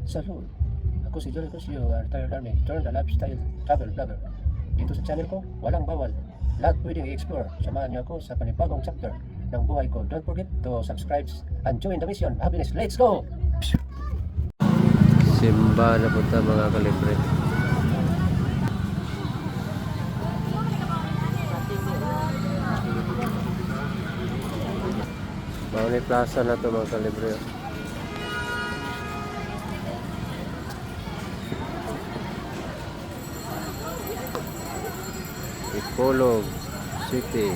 Salud! Ako si Joel Cosio, retired army, turned a lifestyle travel vlogger. Dito sa channel ko, walang bawal. Lahat pwedeng i-explore. Samahan niyo ako sa panibagong chapter ng buhay ko. Don't forget to subscribe and join the mission. Happiness, let's go! Simba na punta mga kalibre. Mauni plaza na to mga kalibre. Ipolog City.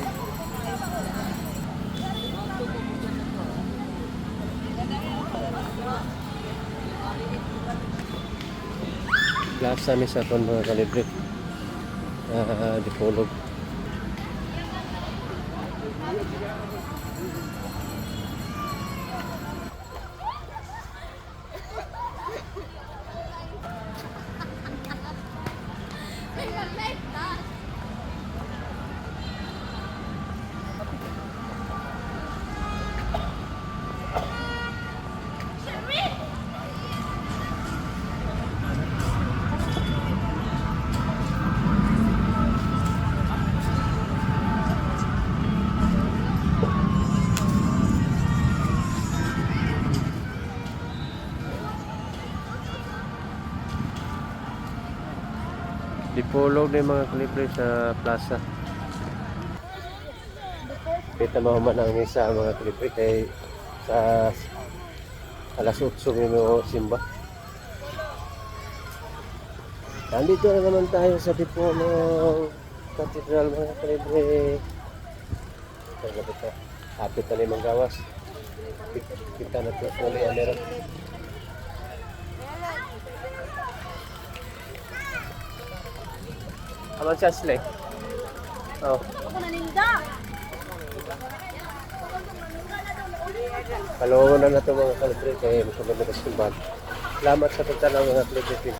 Plaza ni sa kon mga kalibre. Dipolog. Dipolog na yung mga kalibre sa plaza. Kita mo man ang isa mga kalibre kay sa alas 8 mo simba. Nandito na naman tayo sa Dipolog Cathedral mga kalibre. Hapit na limang gawas. Kita na ito ulit ang meron. Aman siya sila eh. Oh. Ako naninda. Kalungan na ito mga kalibre kaya masugod na kasimbahan. Salamat sa pagtanaw mga kalibre.